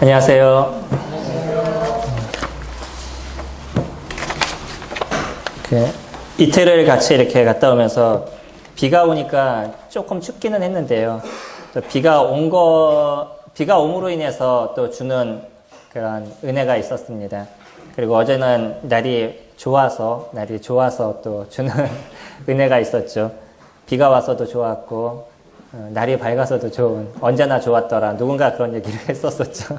안녕하세요. 이틀을 같이 이렇게 갔다 오면서 비가 오니까 조금 춥기는 했는데요. 비가 옴으로 인해서 또 주는 그런 은혜가 있었습니다. 그리고 어제는 날이 좋아서 또 주는 은혜가 있었죠. 비가 와서도 좋았고, 날이 밝아서도 좋은, 언제나 좋았더라. 누군가 그런 얘기를 했었었죠.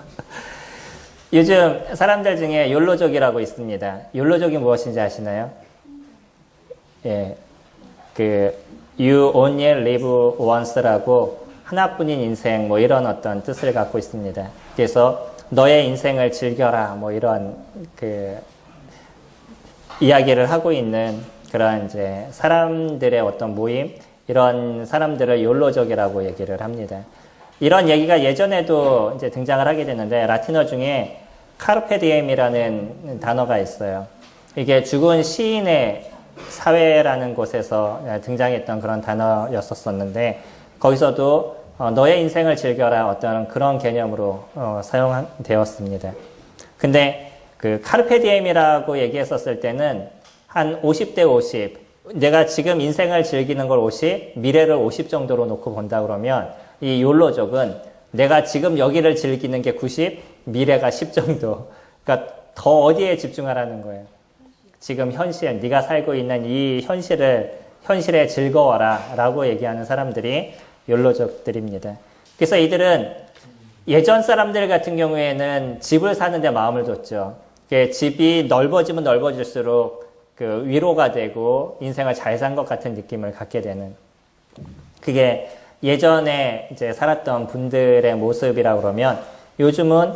요즘 사람들 중에 욜로족이라고 있습니다. 욜로족이 무엇인지 아시나요? 예, You only live once라고 하나뿐인 인생 뭐 이런 어떤 뜻을 갖고 있습니다. 그래서 너의 인생을 즐겨라 뭐 이런 이야기를 하고 있는 그런 이제 사람들의 어떤 모임, 이런 사람들을 욜로족이라고 얘기를 합니다. 이런 얘기가 예전에도 이제 등장을 하게 됐는데 라틴어 중에 카르페 디엠이라는 단어가 있어요. 이게 죽은 시인의 사회라는 곳에서 등장했던 그런 단어였었는데 거기서도 너의 인생을 즐겨라 어떤 그런 개념으로 사용되었습니다. 근데 그 카르페 디엠이라고 얘기했었을 때는 한 50대 50, 내가 지금 인생을 즐기는 걸 50, 미래를 50 정도로 놓고 본다 그러면 이 욜로족은 내가 지금 여기를 즐기는 게 90, 미래가 10 정도. 그러니까 더 어디에 집중하라는 거예요. 지금 현실, 네가 살고 있는 이 현실에 즐거워라 라고 얘기하는 사람들이 욜로족들입니다. 그래서 이들은 예전 사람들 같은 경우에는 집을 사는데 마음을 뒀죠. 집이 넓어지면 넓어질수록 위로가 되고 인생을 잘 산 것 같은 느낌을 갖게 되는, 그게 예전에 이제 살았던 분들의 모습이라고 그러면, 요즘은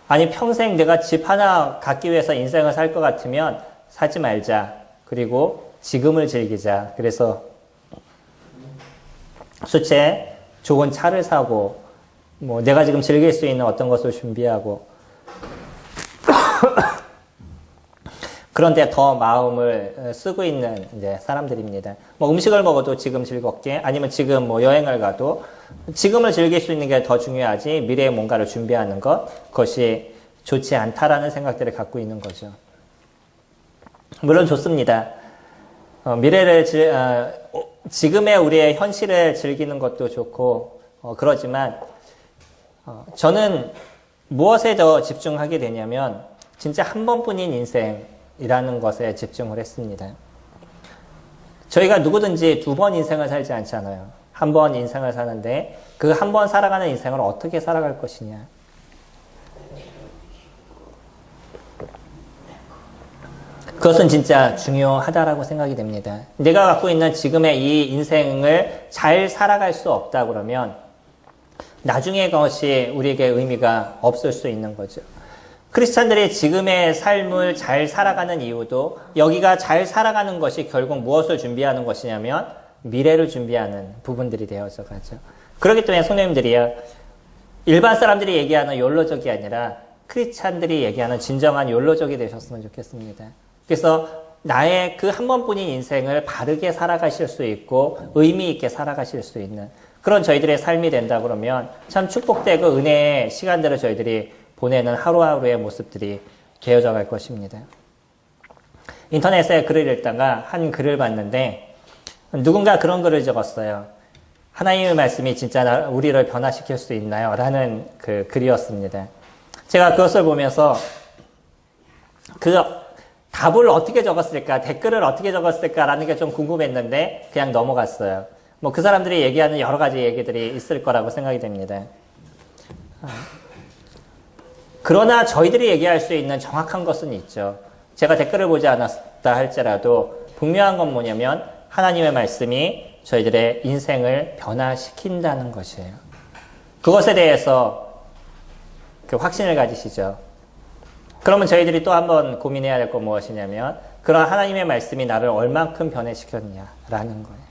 아니 평생 내가 집 하나 갖기 위해서 인생을 살 것 같으면 사지 말자. 그리고 지금을 즐기자. 그래서 수채 좋은 차를 사고 뭐 내가 지금 즐길 수 있는 어떤 것을 준비하고 그런데 더 마음을 쓰고 있는 이제 사람들입니다. 뭐 음식을 먹어도 지금 즐겁게, 아니면 지금 뭐 여행을 가도 지금을 즐길 수 있는 게 더 중요하지 미래에 뭔가를 준비하는 그것이 좋지 않다라는 생각들을 갖고 있는 거죠. 물론 좋습니다. 지금의 우리의 현실을 즐기는 것도 좋고 그러지만 저는 무엇에 더 집중하게 되냐면 진짜 한 번뿐인 인생이라는 것에 집중을 했습니다. 저희가 누구든지 두 번 인생을 살지 않잖아요. 한 번 인생을 사는데 그 한 번 살아가는 인생을 어떻게 살아갈 것이냐. 그것은 진짜 중요하다라고 생각이 됩니다. 내가 갖고 있는 지금의 이 인생을 잘 살아갈 수 없다 그러면 나중에 그것이 우리에게 의미가 없을 수 있는 거죠. 크리스찬들이 지금의 삶을 잘 살아가는 이유도 여기가 잘 살아가는 것이 결국 무엇을 준비하는 것이냐면 미래를 준비하는 부분들이 되어져 가죠. 그렇기 때문에 성도님들이요, 일반 사람들이 얘기하는 욜로족이 아니라 크리스찬들이 얘기하는 진정한 욜로족이 되셨으면 좋겠습니다. 그래서 나의 그 한 번뿐인 인생을 바르게 살아가실 수 있고 의미 있게 살아가실 수 있는 그런 저희들의 삶이 된다 그러면 참 축복되고 은혜의 시간들을 저희들이 보내는 하루하루의 모습들이 되어져 갈 것입니다. 인터넷에 글을 읽다가 한 글을 봤는데 누군가 그런 글을 적었어요. 하나님의 말씀이 진짜 우리를 변화시킬 수 있나요? 라는 그 글이었습니다. 제가 그것을 보면서 답을 어떻게 적었을까, 댓글을 어떻게 적었을까라는 게 좀 궁금했는데 그냥 넘어갔어요. 뭐 그 사람들이 얘기하는 여러 가지 얘기들이 있을 거라고 생각이 됩니다. 그러나 저희들이 얘기할 수 있는 정확한 것은 있죠. 제가 댓글을 보지 않았다 할지라도 분명한 건 뭐냐면 하나님의 말씀이 저희들의 인생을 변화시킨다는 것이에요. 그것에 대해서 확신을 가지시죠. 그러면 저희들이 또 한번 고민해야 될 건 무엇이냐면 그런 하나님의 말씀이 나를 얼만큼 변화시켰냐라는 거예요.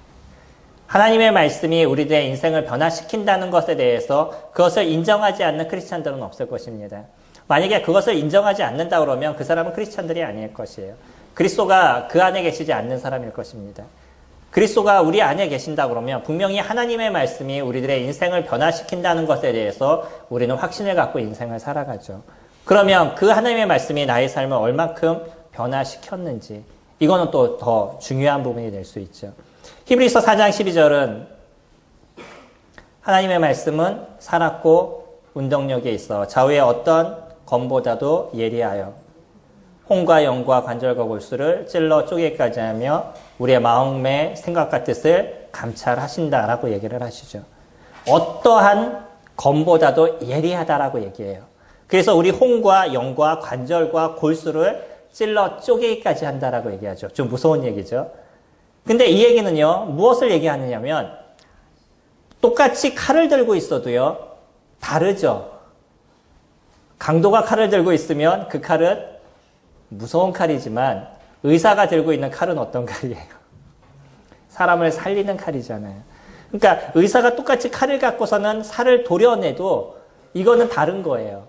하나님의 말씀이 우리들의 인생을 변화시킨다는 것에 대해서 그것을 인정하지 않는 크리스찬들은 없을 것입니다. 만약에 그것을 인정하지 않는다 그러면 그 사람은 크리스찬들이 아닐 것이에요. 그리스도가 그 안에 계시지 않는 사람일 것입니다. 그리스도가 우리 안에 계신다 그러면 분명히 하나님의 말씀이 우리들의 인생을 변화시킨다는 것에 대해서 우리는 확신을 갖고 인생을 살아가죠. 그러면 그 하나님의 말씀이 나의 삶을 얼만큼 변화시켰는지 이거는 또 더 중요한 부분이 될 수 있죠. 히브리서 4장 12절은 하나님의 말씀은 살았고 운동력에 있어 좌우의 어떤 검보다도 예리하여 혼과 영과 관절과 골수를 찔러 쪼개기까지 하며 우리의 마음의 생각과 뜻을 감찰하신다라고 얘기를 하시죠. 어떠한 검보다도 예리하다라고 얘기해요. 그래서 우리 혼과 영과 관절과 골수를 찔러 쪼개기까지 한다라고 얘기하죠. 좀 무서운 얘기죠. 근데 이 얘기는요, 무엇을 얘기하느냐면 똑같이 칼을 들고 있어도요, 다르죠. 강도가 칼을 들고 있으면 그 칼은 무서운 칼이지만 의사가 들고 있는 칼은 어떤 칼이에요? 사람을 살리는 칼이잖아요. 그러니까 의사가 똑같이 칼을 갖고서는 살을 도려내도 이거는 다른 거예요.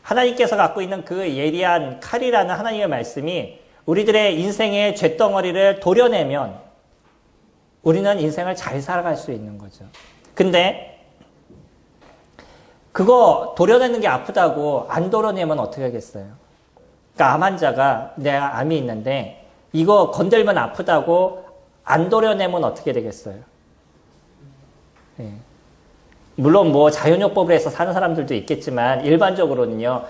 하나님께서 갖고 있는 그 예리한 칼이라는 하나님의 말씀이 우리들의 인생의 쇳덩어리를 도려내면 우리는 인생을 잘 살아갈 수 있는 거죠. 근데 그거 도려내는 게 아프다고 안 도려내면 어떻게 하겠어요? 그러니까 암 환자가 내가 암이 있는데 이거 건들면 아프다고 안 도려내면 어떻게 되겠어요? 네. 물론 뭐 자연요법을 해서 사는 사람들도 있겠지만 일반적으로는요.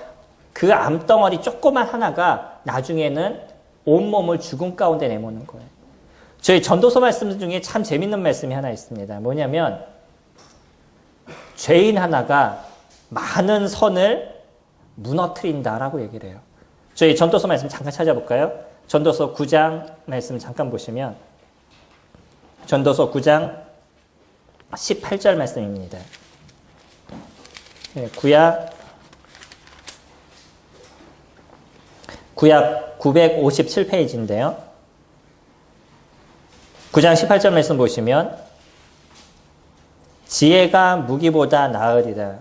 그 암덩어리 조그만 하나가 나중에는 온몸을 죽음 가운데 내모는 거예요. 저희 전도서 말씀 중에 참 재밌는 말씀이 하나 있습니다. 뭐냐면 죄인 하나가 많은 선을 무너뜨린다라고 얘기를 해요. 저희 전도서 말씀 잠깐 찾아볼까요? 전도서 9장 말씀 잠깐 보시면 전도서 9장 18절 말씀입니다. 구약 957페이지인데요. 9장 18절 말씀 보시면 지혜가 무기보다 나으리라.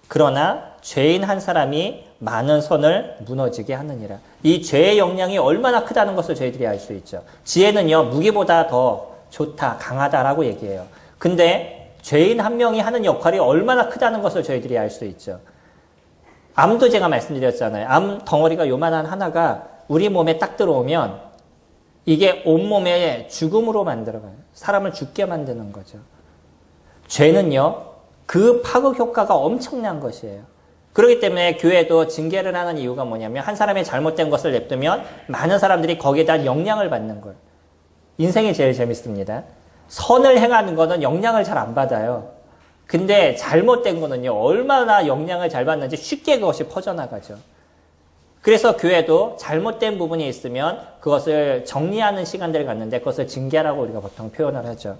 그러나 죄인 한 사람이 많은 선을 무너지게 하느니라. 이 죄의 영향이 얼마나 크다는 것을 저희들이 알 수 있죠. 지혜는요, 무기보다 더 좋다, 강하다라고 얘기해요. 근데 죄인 한 명이 하는 역할이 얼마나 크다는 것을 저희들이 알 수 있죠. 암도 제가 말씀드렸잖아요. 암 덩어리가 요만한 하나가 우리 몸에 딱 들어오면 이게 온몸에 죽음으로 만들어가요. 사람을 죽게 만드는 거죠. 죄는요, 그 파급 효과가 엄청난 것이에요. 그렇기 때문에 교회도 징계를 하는 이유가 뭐냐면 한 사람의 잘못된 것을 냅두면 많은 사람들이 거기에 대한 영향을 받는 거예요. 인생이 제일 재밌습니다. 선을 행하는 거는 영향을 잘 안 받아요. 근데 잘못된 거는요, 얼마나 영향을 잘 받는지 쉽게 그것이 퍼져나가죠. 그래서 교회도 잘못된 부분이 있으면 그것을 정리하는 시간들을 갖는데 그것을 징계라고 우리가 보통 표현을 하죠.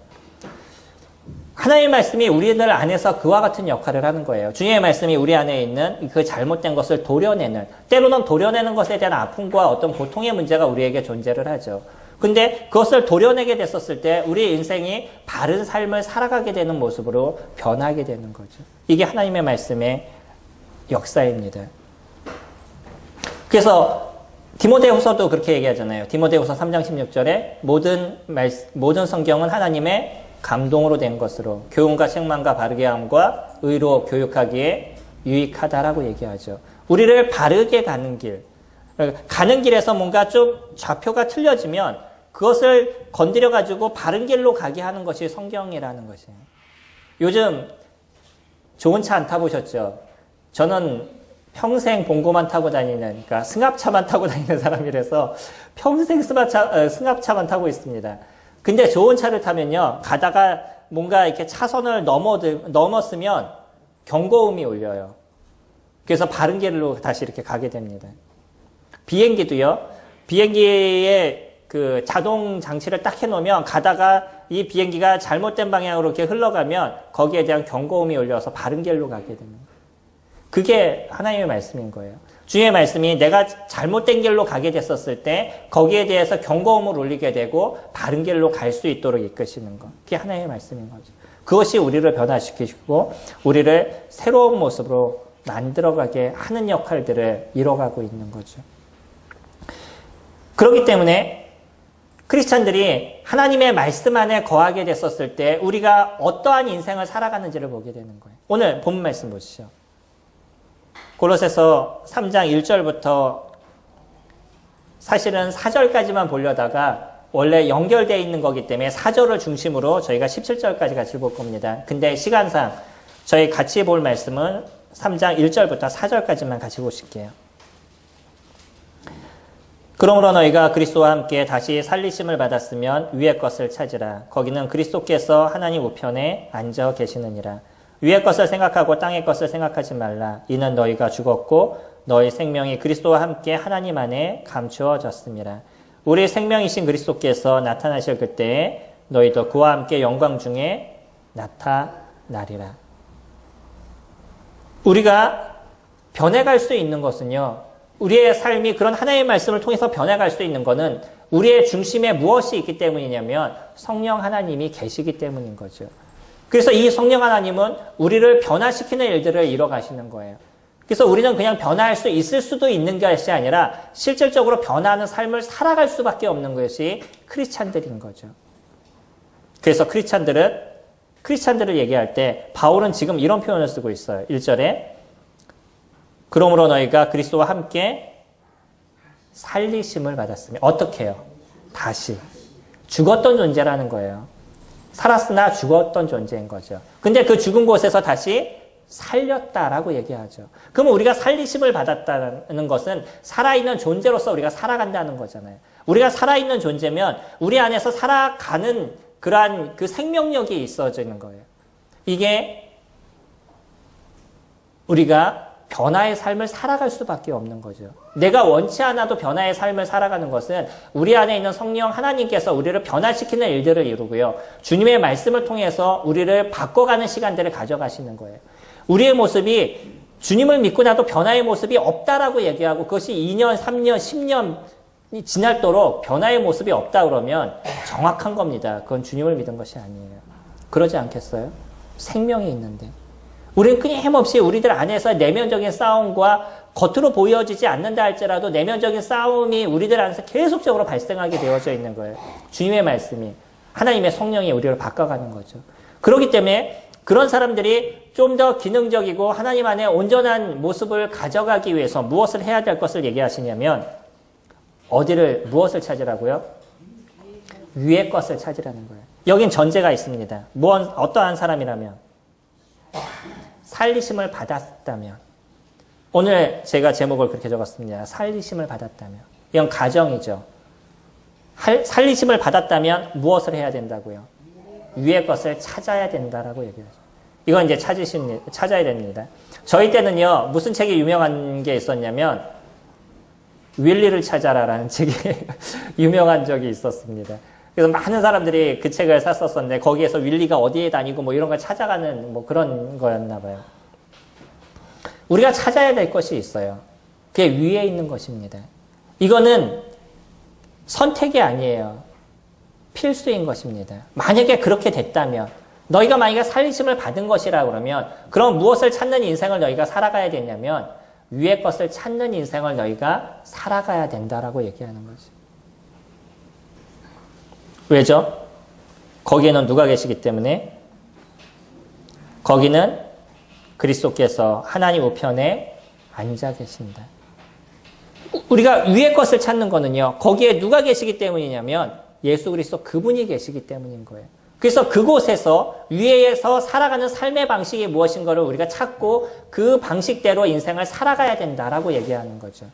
하나님의 말씀이 우리들 안에서 그와 같은 역할을 하는 거예요. 주님의 말씀이 우리 안에 있는 그 잘못된 것을 도려내는, 때로는 도려내는 것에 대한 아픔과 어떤 고통의 문제가 우리에게 존재를 하죠. 근데 그것을 도려내게 됐었을 때 우리 인생이 바른 삶을 살아가게 되는 모습으로 변하게 되는 거죠. 이게 하나님의 말씀의 역사입니다. 그래서 디모데후서도 그렇게 얘기하잖아요. 디모데후서 3장 16절에 모든 성경은 하나님의 감동으로 된 것으로 교훈과 책망과 바르게 함과 의로 교육하기에 유익하다라고 얘기하죠. 우리를 바르게 가는 길에서 뭔가 좀 좌표가 틀려지면 그것을 건드려가지고 바른 길로 가게 하는 것이 성경이라는 것이에요. 요즘 좋은 차 안 타보셨죠? 저는 평생 봉고만 타고 다니는, 그러니까 승합차만 타고 다니는 사람이라서 평생 승합차만 타고 있습니다. 근데 좋은 차를 타면요, 가다가 뭔가 이렇게 차선을 넘었으면 경고음이 울려요. 그래서 바른 길로 다시 이렇게 가게 됩니다. 비행기도요, 비행기에 그 자동 장치를 딱 해놓으면 가다가 이 비행기가 잘못된 방향으로 이렇게 흘러가면 거기에 대한 경고음이 울려서 바른 길로 가게 됩니다. 그게 하나님의 말씀인 거예요. 주님의 말씀이 내가 잘못된 길로 가게 됐었을 때 거기에 대해서 경고음을 울리게 되고 바른 길로 갈 수 있도록 이끄시는 것. 그게 하나님의 말씀인 거죠. 그것이 우리를 변화시키시고 우리를 새로운 모습으로 만들어가게 하는 역할들을 이뤄가고 있는 거죠. 그렇기 때문에 크리스찬들이 하나님의 말씀 안에 거하게 됐었을 때 우리가 어떠한 인생을 살아가는지를 보게 되는 거예요. 오늘 본 말씀 보시죠. 골로새서 3장 1절부터 사실은 4절까지만 보려다가 원래 연결되어 있는 거기 때문에 4절을 중심으로 저희가 17절까지 같이 볼 겁니다. 근데 시간상 저희 같이 볼 말씀은 3장 1절부터 4절까지만 같이 보실게요. 그러므로 너희가 그리스도와 함께 다시 살리심을 받았으면 위의 것을 찾으라. 거기는 그리스도께서 하나님 우편에 앉아 계시느니라. 위의 것을 생각하고 땅의 것을 생각하지 말라. 이는 너희가 죽었고 너희 생명이 그리스도와 함께 하나님 안에 감추어졌습니다. 우리 생명이신 그리스도께서 나타나실 그때에 너희도 그와 함께 영광 중에 나타나리라. 우리가 변해갈 수 있는 것은요, 우리의 삶이 그런 하나님의 말씀을 통해서 변해갈 수 있는 것은 우리의 중심에 무엇이 있기 때문이냐면 성령 하나님이 계시기 때문인 거죠. 그래서 이 성령 하나님은 우리를 변화시키는 일들을 이뤄가시는 거예요. 그래서 우리는 그냥 변화할 수 있을 수도 있는 것이 아니라 실질적으로 변화하는 삶을 살아갈 수밖에 없는 것이 크리스찬들인 거죠. 그래서 크리스찬들을 얘기할 때 바울은 지금 이런 표현을 쓰고 있어요. 1절에 그러므로 너희가 그리스도와 함께 살리심을 받았으며 어떻게 해요? 다시. 죽었던 존재라는 거예요. 살았으나 죽었던 존재인 거죠. 근데 그 죽은 곳에서 다시 살렸다라고 얘기하죠. 그러면 우리가 살리심을 받았다는 것은 살아있는 존재로서 우리가 살아간다는 거잖아요. 우리가 살아있는 존재면 우리 안에서 살아가는 그러한 그 생명력이 있어지는 거예요. 이게 우리가 변화의 삶을 살아갈 수밖에 없는 거죠. 내가 원치 않아도 변화의 삶을 살아가는 것은 우리 안에 있는 성령 하나님께서 우리를 변화시키는 일들을 이루고요. 주님의 말씀을 통해서 우리를 바꿔가는 시간들을 가져가시는 거예요. 우리의 모습이 주님을 믿고 나도 변화의 모습이 없다라고 얘기하고 그것이 2년, 3년, 10년이 지날도록 변화의 모습이 없다 그러면 정확한 겁니다. 그건 주님을 믿은 것이 아니에요. 그러지 않겠어요? 생명이 있는데. 우리는 끊임없이 우리들 안에서 내면적인 싸움과 겉으로 보여지지 않는다 할지라도 내면적인 싸움이 우리들 안에서 계속적으로 발생하게 되어져 있는 거예요. 주님의 말씀이, 하나님의 성령이 우리를 바꿔가는 거죠. 그렇기 때문에 그런 사람들이 좀 더 기능적이고 하나님 안에 온전한 모습을 가져가기 위해서 무엇을 해야 될 것을 얘기하시냐면 무엇을 찾으라고요? 위의 것을 찾으라는 거예요. 여긴 전제가 있습니다. 어떠한 사람이라면? 살리심을 받았다면. 오늘 제가 제목을 그렇게 적었습니다. 살리심을 받았다면. 이건 가정이죠. 살리심을 받았다면 무엇을 해야 된다고요? 위의 것을 찾아야 된다라고 얘기하죠. 이건 이제 찾아야 됩니다. 저희 때는요, 무슨 책이 유명한 게 있었냐면, 윌리를 찾아라라는 책이 유명한 적이 있었습니다. 그래서 많은 사람들이 그 책을 샀었었는데, 거기에서 윌리가 어디에 다니고 뭐 이런 걸 찾아가는 뭐 그런 거였나 봐요. 우리가 찾아야 될 것이 있어요. 그게 위에 있는 것입니다. 이거는 선택이 아니에요. 필수인 것입니다. 만약에 그렇게 됐다면, 너희가 만약에 살리심을 받은 것이라 그러면, 그럼 무엇을 찾는 인생을 너희가 살아가야 되냐면, 위의 것을 찾는 인생을 너희가 살아가야 된다라고 얘기하는 거죠. 왜죠? 거기에는 누가 계시기 때문에? 거기는 그리스도께서 하나님 우편에 앉아 계신다. 우리가 위의 것을 찾는 거는요, 거기에 누가 계시기 때문이냐면 예수 그리스도 그분이 계시기 때문인 거예요. 그래서 그곳에서 위에서 살아가는 삶의 방식이 무엇인가를 우리가 찾고 그 방식대로 인생을 살아가야 된다라고 얘기하는 거죠.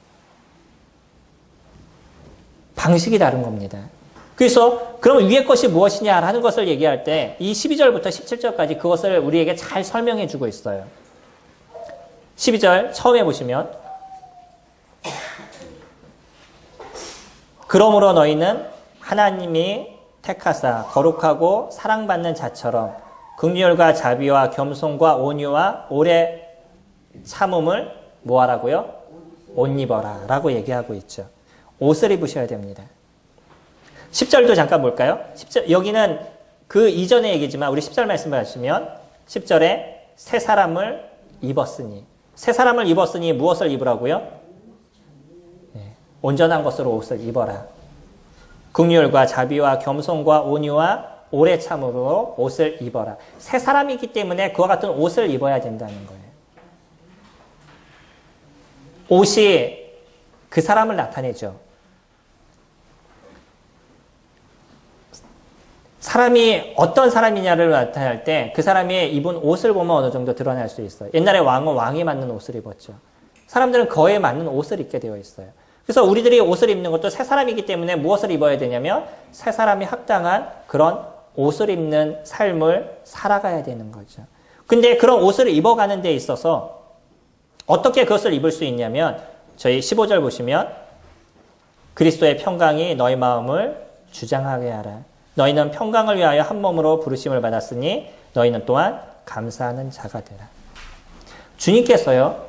방식이 다른 겁니다. 그래서 그럼 위의 것이 무엇이냐라는 것을 얘기할 때 이 12절부터 17절까지 그것을 우리에게 잘 설명해 주고 있어요. 12절 처음에 보시면 그러므로 너희는 하나님이 택하사 거룩하고 사랑받는 자처럼 긍휼과 자비와 겸손과 온유와 오래 참음을 뭐하라고요? 옷 입어라 라고 얘기하고 있죠. 옷을 입으셔야 됩니다. 10절도 잠깐 볼까요? 10절, 여기는 그 이전의 얘기지만 우리 10절 말씀 보시면 10절에 새 사람을 입었으니 새 사람을 입었으니 무엇을 입으라고요? 네, 온전한 것으로 옷을 입어라. 긍휼과 자비와 겸손과 온유와 오래 참으로 옷을 입어라. 새 사람이기 때문에 그와 같은 옷을 입어야 된다는 거예요. 옷이 그 사람을 나타내죠. 사람이 어떤 사람이냐를 나타낼 때 그 사람이 입은 옷을 보면 어느 정도 드러날 수 있어요. 옛날에 왕은 왕에 맞는 옷을 입었죠. 사람들은 그에 맞는 옷을 입게 되어 있어요. 그래서 우리들이 옷을 입는 것도 새 사람이기 때문에 무엇을 입어야 되냐면 새 사람이 합당한 그런 옷을 입는 삶을 살아가야 되는 거죠. 근데 그런 옷을 입어가는 데 있어서 어떻게 그것을 입을 수 있냐면 저희 15절 보시면 그리스도의 평강이 너희 마음을 주장하게 하라. 너희는 평강을 위하여 한 몸으로 부르심을 받았으니 너희는 또한 감사하는 자가 되라. 주님께서요,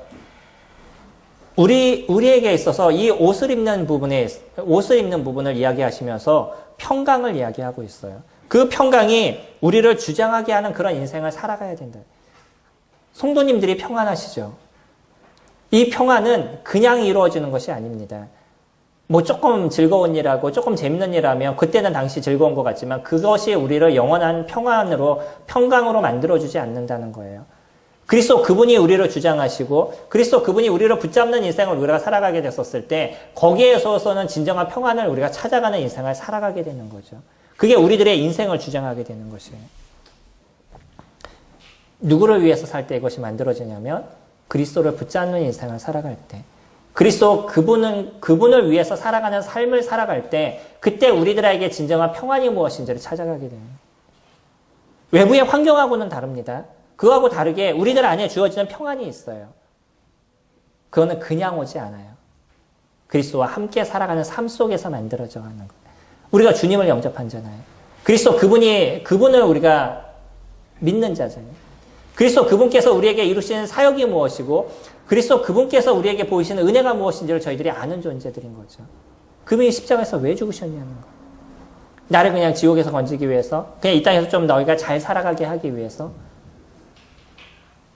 우리에게 있어서 이 옷을 입는 부분을 이야기하시면서 평강을 이야기하고 있어요. 그 평강이 우리를 주장하게 하는 그런 인생을 살아가야 된다. 성도님들이 평안하시죠? 이 평안은 그냥 이루어지는 것이 아닙니다. 뭐 조금 즐거운 일하고 조금 재밌는 일하면 그때는 당시 즐거운 것 같지만 그것이 우리를 영원한 평강으로 만들어주지 않는다는 거예요. 그리스도 그분이 우리를 주장하시고 그리스도 그분이 우리를 붙잡는 인생을 우리가 살아가게 됐었을 때 거기에서는 진정한 평안을 우리가 찾아가는 인생을 살아가게 되는 거죠. 그게 우리들의 인생을 주장하게 되는 것이에요. 누구를 위해서 살 때 이것이 만들어지냐면 그리스도를 붙잡는 인생을 살아갈 때 그리스도 그분을 위해서 살아가는 삶을 살아갈 때 그때 우리들에게 진정한 평안이 무엇인지를 찾아가게 돼요. 외부의 환경하고는 다릅니다. 그거하고 다르게 우리들 안에 주어지는 평안이 있어요. 그거는 그냥 오지 않아요. 그리스도와 함께 살아가는 삶 속에서 만들어져 가는 거예요. 우리가 주님을 영접한잖아요. 그분을 우리가 믿는 자잖아요. 그리스도 그분께서 우리에게 이루시는 사역이 무엇이고 그리스도 그분께서 우리에게 보이시는 은혜가 무엇인지를 저희들이 아는 존재들인 거죠. 그분이 십자가에서 왜 죽으셨냐는 거예요. 나를 그냥 지옥에서 건지기 위해서 그냥 이 땅에서 좀 너희가 잘 살아가게 하기 위해서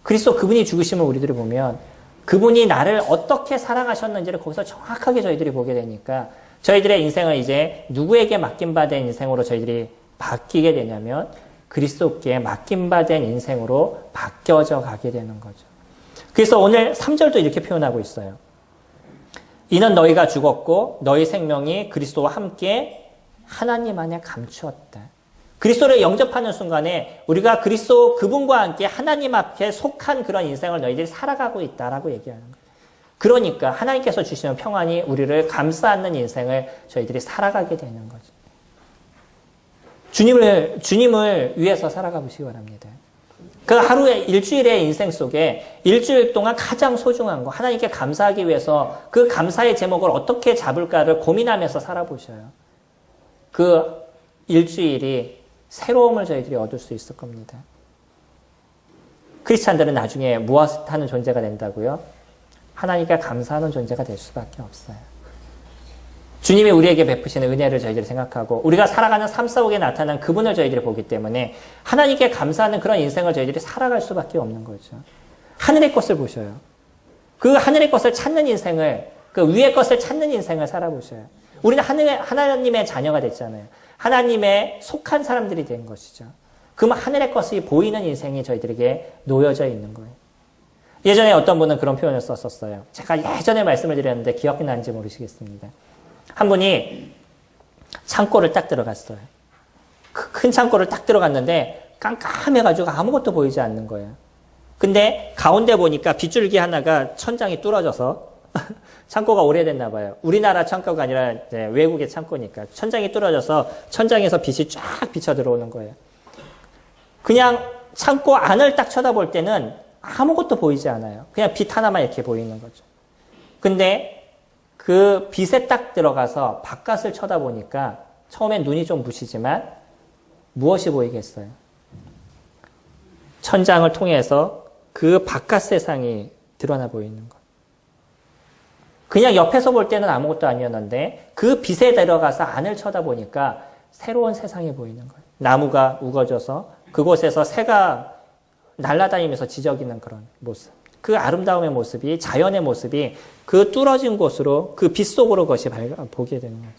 그리스도 그분이 죽으심을 우리들이 보면 그분이 나를 어떻게 사랑하셨는지를 거기서 정확하게 저희들이 보게 되니까 저희들의 인생을 이제 누구에게 맡김받은 인생으로 저희들이 바뀌게 되냐면 그리스도께 맡김받은 인생으로 바뀌어져 가게 되는 거죠. 그래서 오늘 3절도 이렇게 표현하고 있어요. 이는 너희가 죽었고 너희 생명이 그리스도와 함께 하나님 안에 감추었다. 그리스도를 영접하는 순간에 우리가 그리스도 그분과 함께 하나님 앞에 속한 그런 인생을 너희들이 살아가고 있다라고 얘기하는 거예요. 그러니까 하나님께서 주시는 평안이 우리를 감싸는 인생을 저희들이 살아가게 되는 거죠. 주님을 위해서 살아가 보시기 바랍니다. 그 하루의 일주일의 인생 속에 일주일 동안 가장 소중한 거 하나님께 감사하기 위해서 그 감사의 제목을 어떻게 잡을까를 고민하면서 살아보셔요. 그 일주일이 새로움을 저희들이 얻을 수 있을 겁니다. 크리스찬들은 나중에 무엇하는 존재가 된다고요? 하나님께 감사하는 존재가 될 수밖에 없어요. 주님이 우리에게 베푸시는 은혜를 저희들이 생각하고 우리가 살아가는 삶 속에 나타난 그분을 저희들이 보기 때문에 하나님께 감사하는 그런 인생을 저희들이 살아갈 수밖에 없는 거죠. 하늘의 것을 보셔요. 그 하늘의 것을 찾는 인생을 그 위의 것을 찾는 인생을 살아보셔요. 우리는 하나님의 자녀가 됐잖아요. 하나님의 속한 사람들이 된 것이죠. 그러면 하늘의 것이 보이는 인생이 저희들에게 놓여져 있는 거예요. 예전에 어떤 분은 그런 표현을 썼었어요. 제가 예전에 말씀을 드렸는데 기억이 나는지 모르시겠습니다. 한 분이 창고를 딱 들어갔어요. 큰 창고를 딱 들어갔는데 깜깜해가지고 아무것도 보이지 않는 거예요. 근데 가운데 보니까 빗줄기 하나가 천장이 뚫어져서 창고가 오래됐나 봐요. 우리나라 창고가 아니라 외국의 창고니까 천장이 뚫어져서 천장에서 빛이 쫙 비쳐 들어오는 거예요. 그냥 창고 안을 딱 쳐다볼 때는 아무것도 보이지 않아요. 그냥 빛 하나만 이렇게 보이는 거죠. 근데 그 빛에 딱 들어가서 바깥을 쳐다보니까 처음엔 눈이 좀 부시지만 무엇이 보이겠어요? 천장을 통해서 그 바깥 세상이 드러나 보이는 거예요. 그냥 옆에서 볼 때는 아무것도 아니었는데 그 빛에 들어가서 안을 쳐다보니까 새로운 세상이 보이는 거예요. 나무가 우거져서 그곳에서 새가 날아다니면서 지저귀는 그런 모습. 그 아름다움의 모습이 자연의 모습이 그 뚫어진 곳으로 그 빛 속으로 그것이 보게 되는 거죠.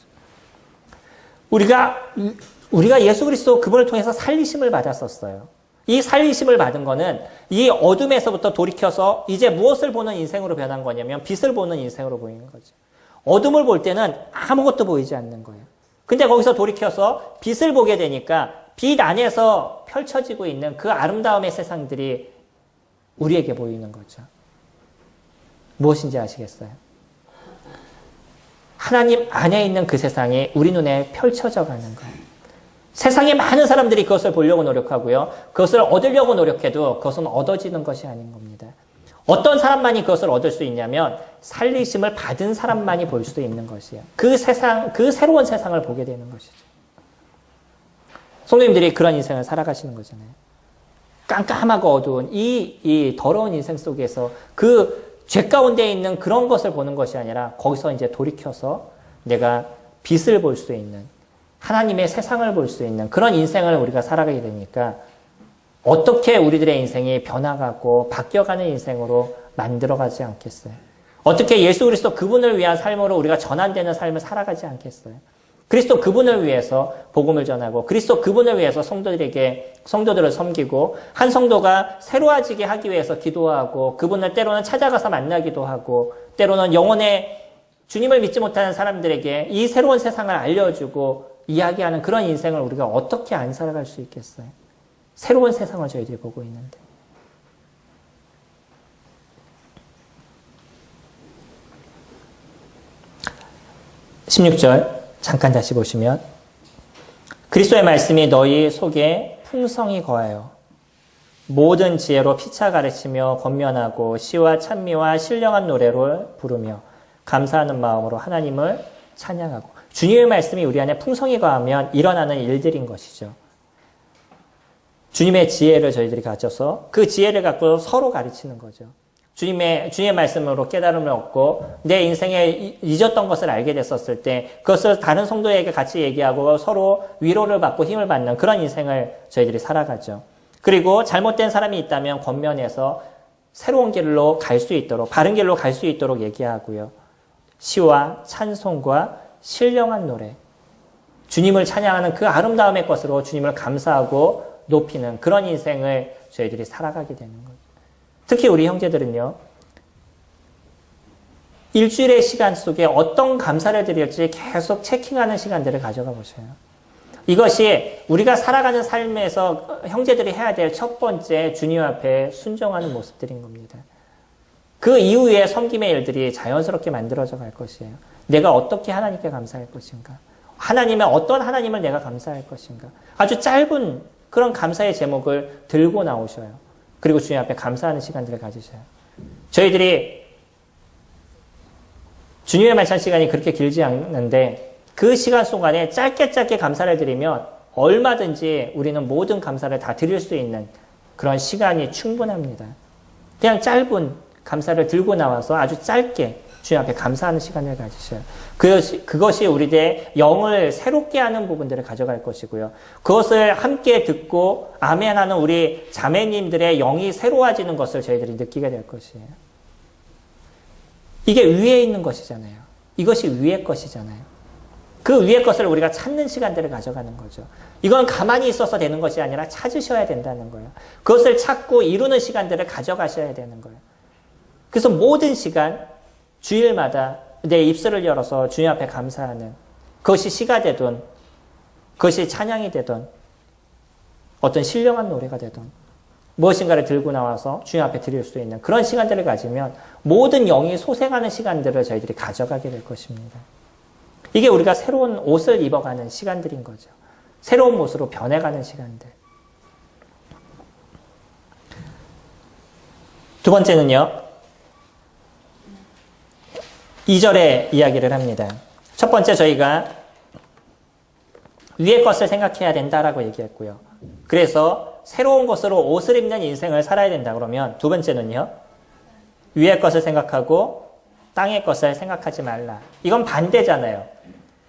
우리가 예수 그리스도 그분을 통해서 살리심을 받았었어요. 이 살리심을 받은 거는 이 어둠에서부터 돌이켜서 이제 무엇을 보는 인생으로 변한 거냐면 빛을 보는 인생으로 보이는 거죠. 어둠을 볼 때는 아무것도 보이지 않는 거예요. 근데 거기서 돌이켜서 빛을 보게 되니까 빛 안에서 펼쳐지고 있는 그 아름다움의 세상들이 우리에게 보이는 거죠. 무엇인지 아시겠어요? 하나님 안에 있는 그 세상이 우리 눈에 펼쳐져 가는 거예요. 세상에 많은 사람들이 그것을 보려고 노력하고요. 그것을 얻으려고 노력해도 그것은 얻어지는 것이 아닌 겁니다. 어떤 사람만이 그것을 얻을 수 있냐면 살리심을 받은 사람만이 볼 수 있는 것이에요. 그 세상, 그 새로운 세상을 보게 되는 것이죠. 성도님들이 그런 인생을 살아가시는 거잖아요. 깜깜하고 어두운 이 더러운 인생 속에서 그 죄 가운데 있는 그런 것을 보는 것이 아니라 거기서 이제 돌이켜서 내가 빛을 볼 수 있는 하나님의 세상을 볼 수 있는 그런 인생을 우리가 살아가게 되니까 어떻게 우리들의 인생이 변화가고 바뀌어가는 인생으로 만들어가지 않겠어요? 어떻게 예수 그리스도 그분을 위한 삶으로 우리가 전환되는 삶을 살아가지 않겠어요? 그리스도 그분을 위해서 복음을 전하고 그리스도 그분을 위해서 성도들을 섬기고 한 성도가 새로워지게 하기 위해서 기도하고 그분을 때로는 찾아가서 만나기도 하고 때로는 영혼의 주님을 믿지 못하는 사람들에게 이 새로운 세상을 알려주고 이야기하는 그런 인생을 우리가 어떻게 안 살아갈 수 있겠어요? 새로운 세상을 저희들이 보고 있는데. (16절) 잠깐 다시 보시면 그리스도의 말씀이 너희 속에 풍성히 거하여 모든 지혜로 피차 가르치며 권면하고 시와 찬미와 신령한 노래를 부르며 감사하는 마음으로 하나님을 찬양하고 주님의 말씀이 우리 안에 풍성히 거하면 일어나는 일들인 것이죠. 주님의 지혜를 저희들이 가져서 그 지혜를 갖고 서로 가르치는 거죠. 주님의 말씀으로 깨달음을 얻고 내 인생에 잊었던 것을 알게 됐었을 때 그것을 다른 성도에게 같이 얘기하고 서로 위로를 받고 힘을 받는 그런 인생을 저희들이 살아가죠. 그리고 잘못된 사람이 있다면 권면해서 새로운 길로 갈 수 있도록 바른 길로 갈 수 있도록 얘기하고요. 시와 찬송과 신령한 노래 주님을 찬양하는 그 아름다움의 것으로 주님을 감사하고 높이는 그런 인생을 저희들이 살아가게 되는 거예요. 특히 우리 형제들은요. 일주일의 시간 속에 어떤 감사를 드릴지 계속 체킹하는 시간들을 가져가 보셔요. 이것이 우리가 살아가는 삶에서 형제들이 해야 될 첫 번째 주님 앞에 순종하는 모습들인 겁니다. 그 이후에 섬김의 일들이 자연스럽게 만들어져 갈 것이에요. 내가 어떻게 하나님께 감사할 것인가? 하나님의 어떤 하나님을 내가 감사할 것인가? 아주 짧은 그런 감사의 제목을 들고 나오셔요. 그리고 주님 앞에 감사하는 시간들을 가지셔요. 저희들이 주님의 만찬 시간이 그렇게 길지 않는데 그 시간 동안에 짧게 감사를 드리면 얼마든지 우리는 모든 감사를 다 드릴 수 있는 그런 시간이 충분합니다. 그냥 짧은 감사를 들고 나와서 아주 짧게 주님 앞에 감사하는 시간을 가지셔요. 그것이 우리의 영을 새롭게 하는 부분들을 가져갈 것이고요. 그것을 함께 듣고 아멘하는 우리 자매님들의 영이 새로워지는 것을 저희들이 느끼게 될 것이에요. 이게 위에 있는 것이잖아요. 이것이 위의 것이잖아요. 그 위의 것을 우리가 찾는 시간들을 가져가는 거죠. 이건 가만히 있어서 되는 것이 아니라 찾으셔야 된다는 거예요. 그것을 찾고 이루는 시간들을 가져가셔야 되는 거예요. 그래서 모든 시간 주일마다 내 입술을 열어서 주님 앞에 감사하는 그것이 시가 되든 그것이 찬양이 되든 어떤 신령한 노래가 되든 무엇인가를 들고 나와서 주님 앞에 드릴 수 있는 그런 시간들을 가지면 모든 영이 소생하는 시간들을 저희들이 가져가게 될 것입니다. 이게 우리가 새로운 옷을 입어가는 시간들인 거죠. 새로운 옷으로 변해가는 시간들. 두 번째는요. 2절에 이야기를 합니다. 첫 번째 저희가 위의 것을 생각해야 된다라고 얘기했고요. 그래서 새로운 것으로 옷을 입는 인생을 살아야 된다 그러면 두 번째는요. 위의 것을 생각하고 땅의 것을 생각하지 말라. 이건 반대잖아요.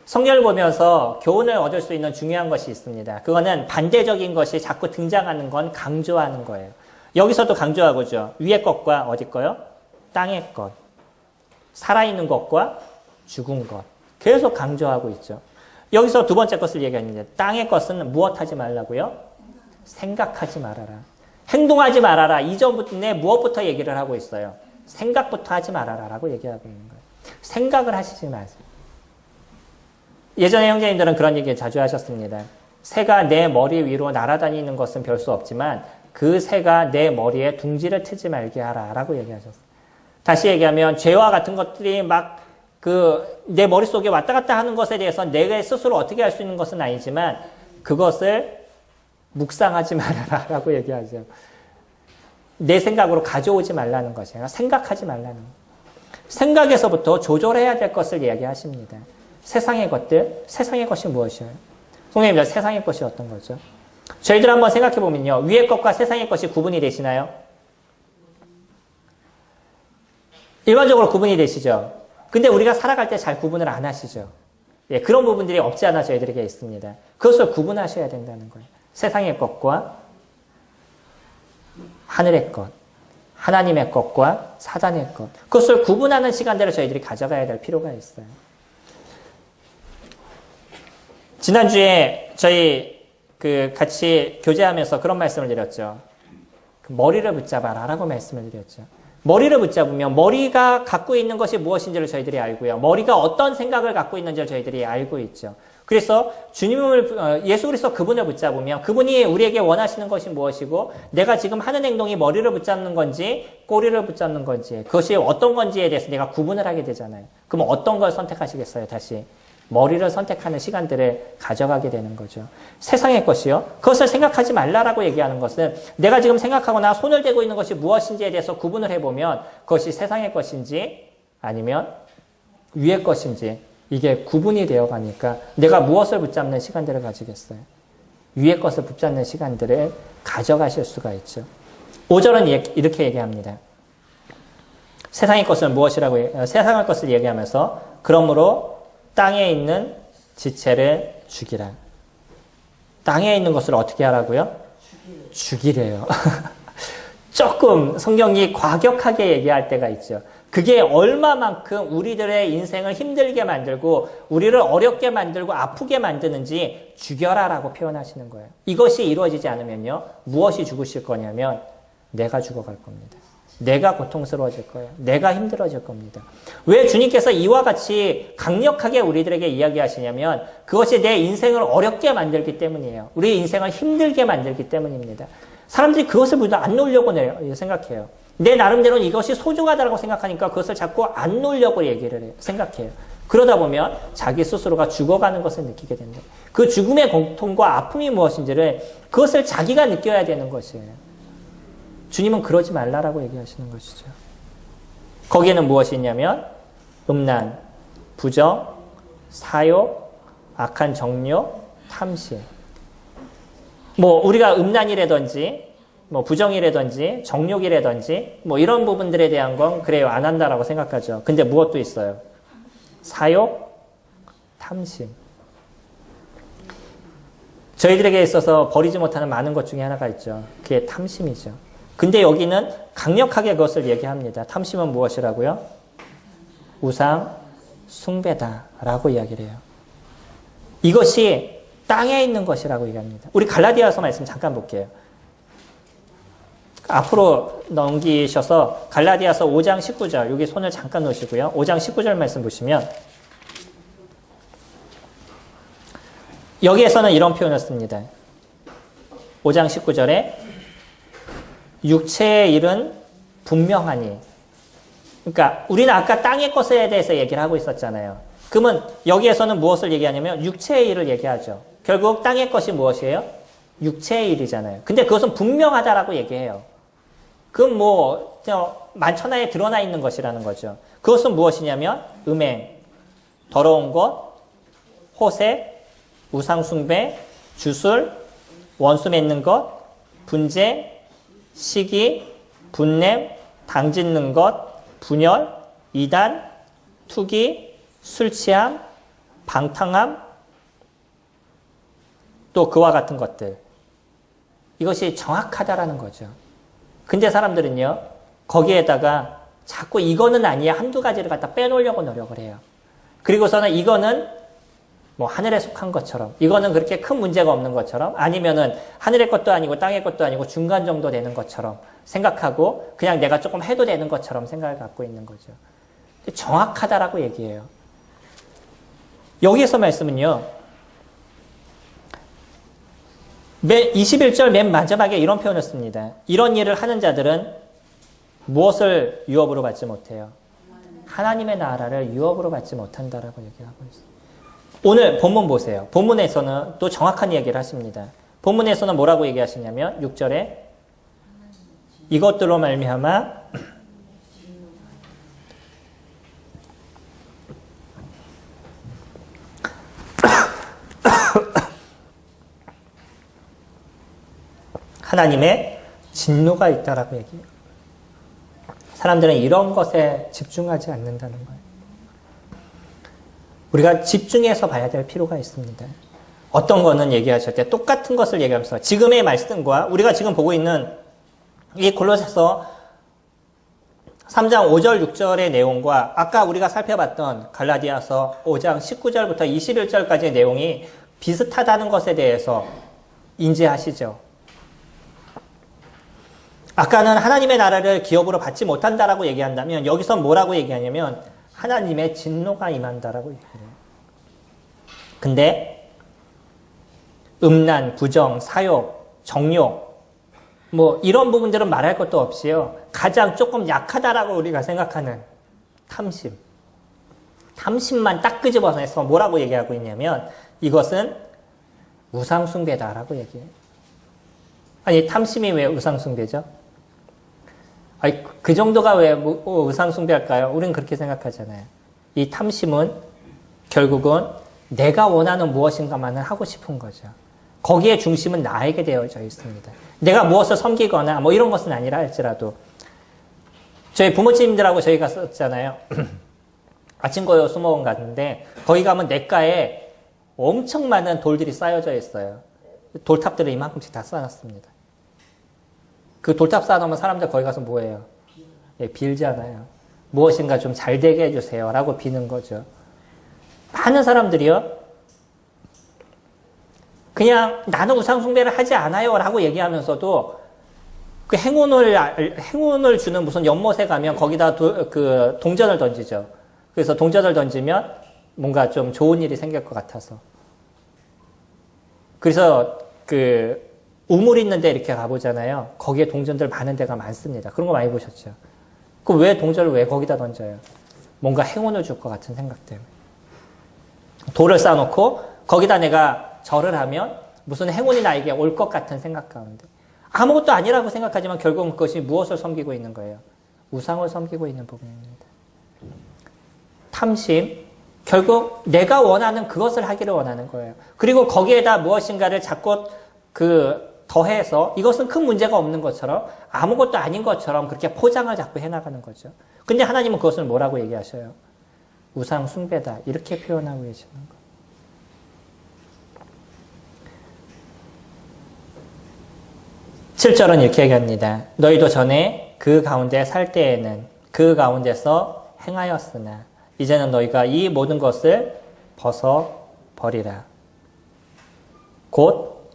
성경을 보면서 교훈을 얻을 수 있는 중요한 것이 있습니다. 그거는 반대적인 것이 자꾸 등장하는 건 강조하는 거예요. 여기서도 강조하고죠. 위의 것과 어디 거요? 땅의 것. 살아있는 것과 죽은 것. 계속 강조하고 있죠. 여기서 두 번째 것을 얘기하는데 땅의 것은 무엇하지 말라고요? 생각하지 말아라. 행동하지 말아라. 이전에 무엇부터 얘기를 하고 있어요? 생각부터 하지 말아라 라고 얘기하고 있는 거예요. 생각을 하시지 마세요. 예전에 형제님들은 그런 얘기 자주 하셨습니다. 새가 내 머리 위로 날아다니는 것은 별 수 없지만 그 새가 내 머리에 둥지를 트지 말게 하라 라고 얘기하셨어요. 다시 얘기하면 죄와 같은 것들이 막 내 머릿속에 왔다 갔다 하는 것에 대해서 내가 스스로 어떻게 할 수 있는 것은 아니지만 그것을 묵상하지 말아라 라고 얘기하죠. 내 생각으로 가져오지 말라는 것이에요. 생각하지 말라는 거예요. 생각에서부터 조절해야 될 것을 이야기하십니다. 세상의 것들, 세상의 것이 무엇이에요? 선생님, 세상의 것이 어떤 거죠? 저희들 한번 생각해 보면요. 위의 것과 세상의 것이 구분이 되시나요? 일반적으로 구분이 되시죠? 근데 우리가 살아갈 때 잘 구분을 안 하시죠? 예, 그런 부분들이 없지 않아 저희들에게 있습니다. 그것을 구분하셔야 된다는 거예요. 세상의 것과 하늘의 것, 하나님의 것과 사단의 것. 그것을 구분하는 시간들을 저희들이 가져가야 될 필요가 있어요. 지난주에 저희 같이 교제하면서 그런 말씀을 드렸죠. 머리를 붙잡아라 라고 말씀을 드렸죠. 머리를 붙잡으면 머리가 갖고 있는 것이 무엇인지를 저희들이 알고요. 머리가 어떤 생각을 갖고 있는지를 저희들이 알고 있죠. 그래서 예수 그리스도 그분을 붙잡으면 그분이 우리에게 원하시는 것이 무엇이고 내가 지금 하는 행동이 머리를 붙잡는 건지 꼬리를 붙잡는 건지 그것이 어떤 건지에 대해서 내가 구분을 하게 되잖아요. 그럼 어떤 걸 선택하시겠어요? 다시 머리를 선택하는 시간들을 가져가게 되는 거죠. 세상의 것이요. 그것을 생각하지 말라라고 얘기하는 것은 내가 지금 생각하거나 손을 대고 있는 것이 무엇인지에 대해서 구분을 해보면 그것이 세상의 것인지 아니면 위의 것인지 이게 구분이 되어 가니까 내가 무엇을 붙잡는 시간들을 가지겠어요? 위의 것을 붙잡는 시간들을 가져가실 수가 있죠. 5절은 이렇게 얘기합니다. 세상의 것은 무엇이라고, 세상의 것을 얘기하면서 그러므로 땅에 있는 지체를 죽이라. 땅에 있는 것을 어떻게 하라고요? 죽이래요. 조금 성경이 과격하게 얘기할 때가 있죠. 그게 얼마만큼 우리들의 인생을 힘들게 만들고 우리를 어렵게 만들고 아프게 만드는지 죽여라라고 표현하시는 거예요. 이것이 이루어지지 않으면요. 무엇이 죽으실 거냐면 내가 죽어갈 겁니다. 내가 고통스러워질 거예요. 내가 힘들어질 겁니다. 왜 주님께서 이와 같이 강력하게 우리들에게 이야기하시냐면 그것이 내 인생을 어렵게 만들기 때문이에요. 우리의 인생을 힘들게 만들기 때문입니다. 사람들이 그것을 모두 안 놓으려고 생각해요. 내 나름대로는 이것이 소중하다고 생각하니까 그것을 자꾸 안 놓으려고 얘기를 해요. 생각해요. 그러다 보면 자기 스스로가 죽어가는 것을 느끼게 된다. 그 죽음의 고통과 아픔이 무엇인지를 그것을 자기가 느껴야 되는 것이에요. 주님은 그러지 말라라고 얘기하시는 것이죠. 거기에는 무엇이 있냐면 음란, 부정, 사욕, 악한 정욕, 탐심. 우리가 음란이라든지 부정이라든지 정욕이라든지 이런 부분들에 대한 건 그래요. 안 한다라고 생각하죠. 근데 무엇도 있어요. 사욕, 탐심. 저희들에게 있어서 버리지 못하는 많은 것 중에 하나가 있죠. 그게 탐심이죠. 근데 여기는 강력하게 그것을 얘기합니다. 탐심은 무엇이라고요? 우상 숭배다라고 이야기를 해요. 이것이 땅에 있는 것이라고 얘기합니다. 우리 갈라디아서 말씀 잠깐 볼게요. 앞으로 넘기셔서 갈라디아서 5장 19절 여기 손을 잠깐 놓으시고요. 5장 19절 말씀 보시면 여기에서는 이런 표현을 씁니다. 5장 19절에 육체의 일은 분명하니. 그러니까 우리는 아까 땅의 것에 대해서 얘기를 하고 있었잖아요. 그러면 여기에서는 무엇을 얘기하냐면 육체의 일을 얘기하죠. 결국 땅의 것이 무엇이에요? 육체의 일이잖아요. 근데 그것은 분명하다라고 얘기해요. 그건 만천하에 드러나 있는 것이라는 거죠. 그것은 무엇이냐면 음행, 더러운 것, 호색, 우상숭배, 주술, 원수 맺는 것, 분쟁, 시기, 분냄, 당짓는 것, 분열, 이단, 투기, 술취함, 방탕함, 또 그와 같은 것들. 이것이 정확하다라는 거죠. 근데 사람들은요, 거기에다가 자꾸 이거는 아니야 한두 가지를 갖다 빼놓으려고 노력을 해요. 그리고서는 이거는 뭐 하늘에 속한 것처럼, 이거는 그렇게 큰 문제가 없는 것처럼, 아니면은 하늘의 것도 아니고 땅의 것도 아니고 중간 정도 되는 것처럼 생각하고 그냥 내가 조금 해도 되는 것처럼 생각을 갖고 있는 거죠. 정확하다라고 얘기해요. 여기에서 말씀은요, 21절 맨 마지막에 이런 표현을 씁니다. 이런 일을 하는 자들은 무엇을 유업으로 받지 못해요? 하나님의 나라를 유업으로 받지 못한다라고 얘기하고 있어요. 오늘 본문 보세요. 본문에서는 또 정확한 얘기를 하십니다. 본문에서는 뭐라고 얘기하시냐면 6절에 이것들로 말미암아 하나님의 진노가 있다라고 얘기해요. 사람들은 이런 것에 집중하지 않는다는 거예요. 우리가 집중해서 봐야 될 필요가 있습니다. 어떤 거는 얘기하실 때 똑같은 것을 얘기하면서 지금의 말씀과 우리가 지금 보고 있는 이 골로새서 3장 5절 6절의 내용과 아까 우리가 살펴봤던 갈라디아서 5장 19절부터 21절까지의 내용이 비슷하다는 것에 대해서 인지하시죠. 아까는 하나님의 나라를 기업으로 받지 못한다라고 얘기한다면 여기서 뭐라고 얘기하냐면 하나님의 진노가 임한다라고 얘기해요. 근데 음란, 부정, 사욕, 정욕 뭐 이런 부분들은 말할 것도 없이요. 가장 조금 약하다라고 우리가 생각하는 탐심. 탐심만 딱 끄집어내서 뭐라고 얘기하고 있냐면 이것은 우상숭배다라고 얘기해요. 아니 탐심이 왜 우상숭배죠? 아니, 그 정도가 왜 우상숭배할까요? 우리는 그렇게 생각하잖아요. 이 탐심은 결국은 내가 원하는 무엇인가만을 하고 싶은 거죠. 거기에 중심은 나에게 되어져 있습니다. 내가 무엇을 섬기거나 뭐 이런 것은 아니라 할지라도 저희 부모님들하고 저희 갔었잖아요. 아침고요 수목원 갔는데 거기 가면 냇가에 엄청 많은 돌들이 쌓여져 있어요. 돌탑들을 이만큼씩 다 쌓아놨습니다. 그 돌탑 쌓아놓으면 사람들 거기 가서 뭐 해요? 예, 빌잖아요. 무엇인가 좀 잘 되게 해주세요 라고 비는 거죠. 많은 사람들이요. 그냥 나는 우상숭배를 하지 않아요 라고 얘기하면서도 그 행운을 주는 무슨 연못에 가면 거기다 그 동전을 던지죠. 그래서 동전을 던지면 뭔가 좀 좋은 일이 생길 것 같아서. 그래서 그 우물 있는데 이렇게 가보잖아요. 거기에 동전들 많은 데가 많습니다. 그런 거 많이 보셨죠? 그럼 왜 동전을 왜 거기다 던져요? 뭔가 행운을 줄 것 같은 생각 때문에. 돌을 쌓아놓고 거기다 내가 절을 하면 무슨 행운이 나에게 올 것 같은 생각 가운데. 아무것도 아니라고 생각하지만 결국은 그것이 무엇을 섬기고 있는 거예요? 우상을 섬기고 있는 부분입니다. 탐심, 결국 내가 원하는 그것을 하기를 원하는 거예요. 그리고 거기에다 무엇인가를 자꾸 더해서 이것은 큰 문제가 없는 것처럼 아무것도 아닌 것처럼 그렇게 포장을 자꾸 해나가는 거죠. 근데 하나님은 그것을 뭐라고 얘기하셔요? 우상 숭배다. 이렇게 표현하고 계시는 거예요. (7절은) 이렇게 얘기합니다. 너희도 전에 그 가운데 살 때에는 그 가운데서 행하였으나 이제는 너희가 이 모든 것을 벗어버리라. 곧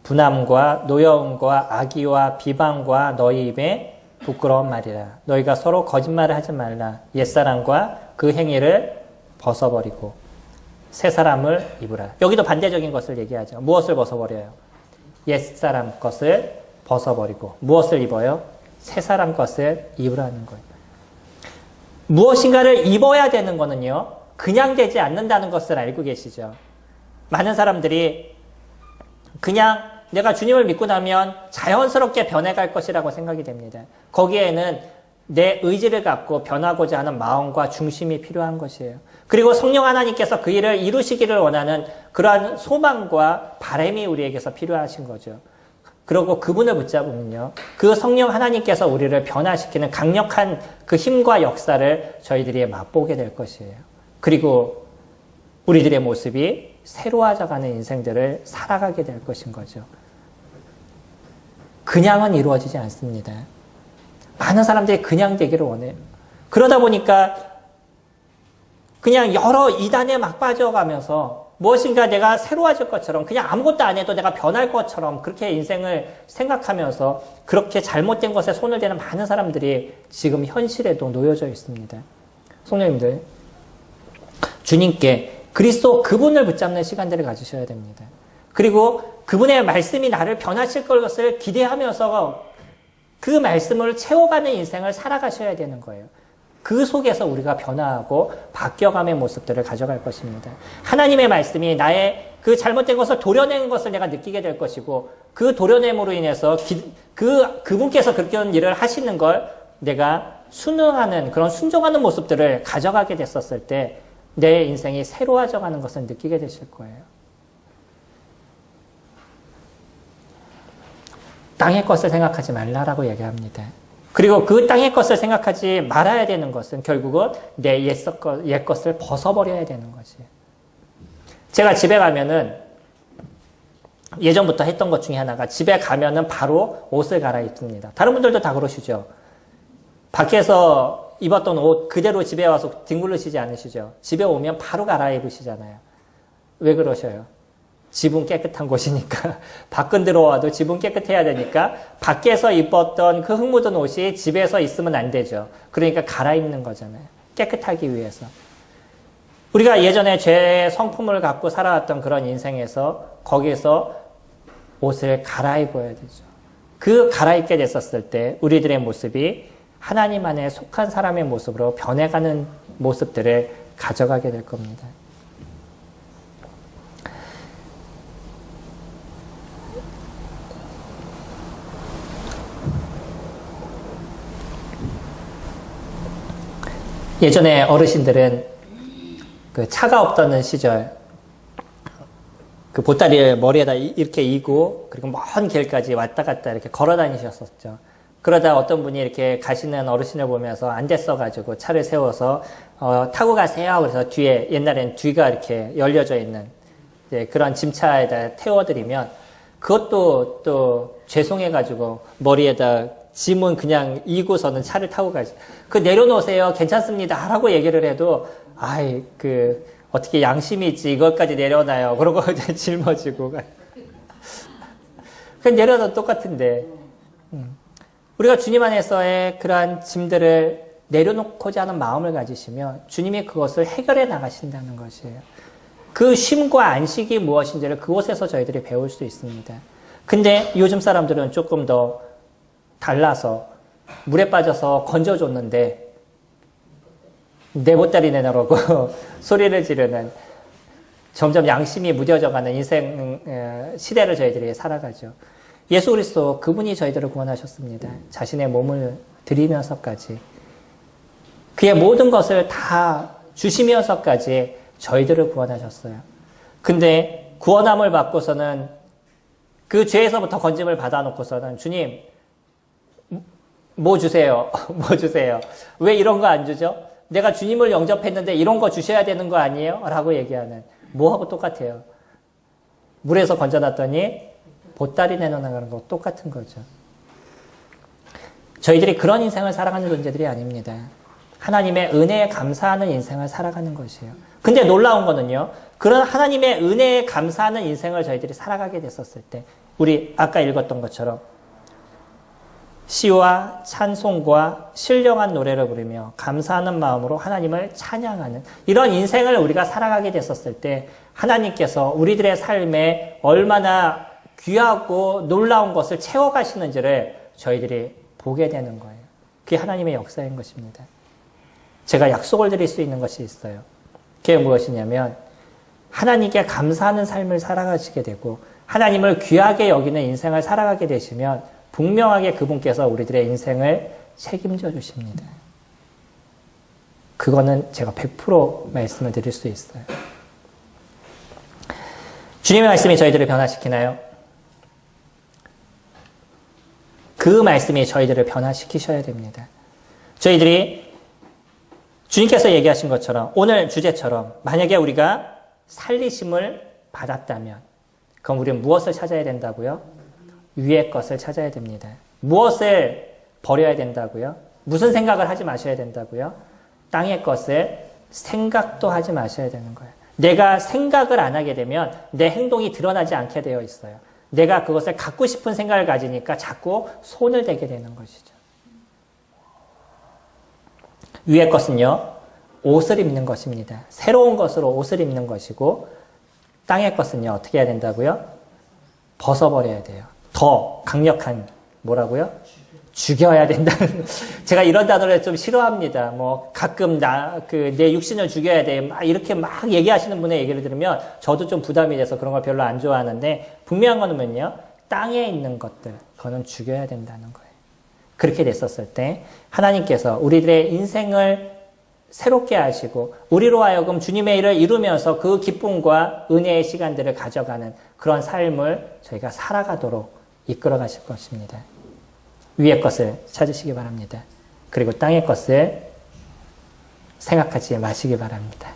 분함과 노여움과 악의와 비방과 너희 입에 부끄러운 말이라. 너희가 서로 거짓말을 하지 말라. 옛사람과 그 행위를 벗어버리고 새 사람을 입으라. 여기도 반대적인 것을 얘기하죠. 무엇을 벗어버려요? 옛사람 것을 벗어버리고 무엇을 입어요? 새 사람 것을 입으라는 거예요. 무엇인가를 입어야 되는 거는요. 그냥 되지 않는다는 것을 알고 계시죠. 많은 사람들이 그냥 내가 주님을 믿고 나면 자연스럽게 변해갈 것이라고 생각이 됩니다. 거기에는 내 의지를 갖고 변하고자 하는 마음과 중심이 필요한 것이에요. 그리고 성령 하나님께서 그 일을 이루시기를 원하는 그러한 소망과 바람이 우리에게서 필요하신 거죠. 그리고 그분을 붙잡으면요. 그 성령 하나님께서 우리를 변화시키는 강력한 그 힘과 역사를 저희들이 맛보게 될 것이에요. 그리고 우리들의 모습이 새로워져가는 인생들을 살아가게 될 것인 거죠. 그냥은 이루어지지 않습니다. 많은 사람들이 그냥 되기를 원해요. 그러다 보니까 그냥 여러 이단에 막 빠져가면서 무엇인가 내가 새로워질 것처럼 그냥 아무것도 안 해도 내가 변할 것처럼 그렇게 인생을 생각하면서 그렇게 잘못된 것에 손을 대는 많은 사람들이 지금 현실에도 놓여져 있습니다. 성도님들, 주님께 그리스도 그분을 붙잡는 시간들을 가지셔야 됩니다. 그리고 그분의 말씀이 나를 변화시킬 것을 기대하면서 그 말씀을 채워가는 인생을 살아가셔야 되는 거예요. 그 속에서 우리가 변화하고 바뀌어감의 모습들을 가져갈 것입니다. 하나님의 말씀이 나의 그 잘못된 것을 도려내는 것을 내가 느끼게 될 것이고 그 도려냄으로 인해서 그분께서 그런 일을 하시는 걸 내가 순응하는 그런 순종하는 모습들을 가져가게 됐었을 때 내 인생이 새로워져 가는 것을 느끼게 되실 거예요. 땅의 것을 생각하지 말라라고 얘기합니다. 그리고 그 땅의 것을 생각하지 말아야 되는 것은 결국은 내 옛 것을 벗어버려야 되는 것이에요. 제가 집에 가면은 예전부터 했던 것 중에 하나가 집에 가면은 바로 옷을 갈아입습니다. 다른 분들도 다 그러시죠? 밖에서 입었던 옷 그대로 집에 와서 뒹굴르시지 않으시죠? 집에 오면 바로 갈아입으시잖아요. 왜 그러셔요? 집은 깨끗한 곳이니까 밖은 들어와도 집은 깨끗해야 되니까 밖에서 입었던 그 흙 묻은 옷이 집에서 있으면 안 되죠. 그러니까 갈아입는 거잖아요. 깨끗하기 위해서. 우리가 예전에 죄의 성품을 갖고 살아왔던 그런 인생에서 거기에서 옷을 갈아입어야 되죠. 그 갈아입게 됐었을 때 우리들의 모습이 하나님 안에 속한 사람의 모습으로 변해가는 모습들을 가져가게 될 겁니다. 예전에 어르신들은 그 차가 없던 시절 그 보따리를 머리에다 이렇게 이고 그리고 먼 길까지 왔다 갔다 이렇게 걸어 다니셨었죠. 그러다 어떤 분이 이렇게 가시는 어르신을 보면서 안 됐어가지고 차를 세워서 타고 가세요. 그래서 뒤에 옛날엔 뒤가 이렇게 열려져 있는 그런 짐차에다 태워드리면 그것도 또 죄송해가지고 머리에다 짐은 그냥 이고서는 차를 타고 가지. 그 내려놓으세요. 괜찮습니다. 라고 얘기를 해도 어떻게 양심이 있지 이것까지 내려놔요. 그러고 이제 짊어지고 그냥 내려도 똑같은데. 우리가 주님 안에서의 그러한 짐들을 내려놓고자 하는 마음을 가지시면 주님이 그것을 해결해 나가신다는 것이에요. 그 쉼과 안식이 무엇인지를 그곳에서 저희들이 배울 수 있습니다. 근데 요즘 사람들은 조금 더 달라서 물에 빠져서 건져줬는데 내 보따리 내놓으라고 소리를 지르는 점점 양심이 무뎌져가는 인생 시대를 저희들이 살아가죠. 예수 그리스도 그분이 저희들을 구원하셨습니다. 자신의 몸을 드리면서까지 그의 모든 것을 다 주시면서까지 저희들을 구원하셨어요. 근데 구원함을 받고서는 그 죄에서부터 건짐을 받아놓고서는 주님 뭐 주세요? 뭐 주세요? 왜 이런 거 안 주죠? 내가 주님을 영접했는데 이런 거 주셔야 되는 거 아니에요? 라고 얘기하는 뭐하고 똑같아요. 물에서 건져놨더니 보따리 내놓는 거 똑같은 거죠. 저희들이 그런 인생을 살아가는 존재들이 아닙니다. 하나님의 은혜에 감사하는 인생을 살아가는 것이에요. 근데 놀라운 거는요. 그런 하나님의 은혜에 감사하는 인생을 저희들이 살아가게 됐었을 때 우리 아까 읽었던 것처럼 시와 찬송과 신령한 노래를 부르며 감사하는 마음으로 하나님을 찬양하는 이런 인생을 우리가 살아가게 됐었을 때 하나님께서 우리들의 삶에 얼마나 귀하고 놀라운 것을 채워가시는지를 저희들이 보게 되는 거예요. 그게 하나님의 역사인 것입니다. 제가 약속을 드릴 수 있는 것이 있어요. 그게 무엇이냐면 하나님께 감사하는 삶을 살아가시게 되고 하나님을 귀하게 여기는 인생을 살아가게 되시면 분명하게 그분께서 우리들의 인생을 책임져 주십니다. 그거는 제가 100% 말씀을 드릴 수 있어요. 주님의 말씀이 저희들을 변화시키나요? 그 말씀이 저희들을 변화시키셔야 됩니다. 저희들이 주님께서 얘기하신 것처럼 오늘 주제처럼 만약에 우리가 살리심을 받았다면 그럼 우리는 무엇을 찾아야 된다고요? 위의 것을 찾아야 됩니다. 무엇을 버려야 된다고요? 무슨 생각을 하지 마셔야 된다고요? 땅의 것을 생각도 하지 마셔야 되는 거예요. 내가 생각을 안 하게 되면 내 행동이 드러나지 않게 되어 있어요. 내가 그것을 갖고 싶은 생각을 가지니까 자꾸 손을 대게 되는 것이죠. 위의 것은요, 옷을 입는 것입니다. 새로운 것으로 옷을 입는 것이고, 땅의 것은요, 어떻게 해야 된다고요? 벗어버려야 돼요. 더 강력한, 뭐라고요? 죽여야 된다는. 제가 이런 단어를 좀 싫어합니다. 뭐, 가끔 내 육신을 죽여야 돼. 이렇게 막 얘기하시는 분의 얘기를 들으면 저도 좀 부담이 돼서 그런 걸 별로 안 좋아하는데, 분명한 거는 뭐냐? 땅에 있는 것들, 그거는 죽여야 된다는 거예요. 그렇게 됐었을 때, 하나님께서 우리들의 인생을 새롭게 하시고, 우리로 하여금 주님의 일을 이루면서 그 기쁨과 은혜의 시간들을 가져가는 그런 삶을 저희가 살아가도록 이끌어 가실 것입니다. 위의 것을 찾으시기 바랍니다. 그리고 땅의 것을 생각하지 마시기 바랍니다.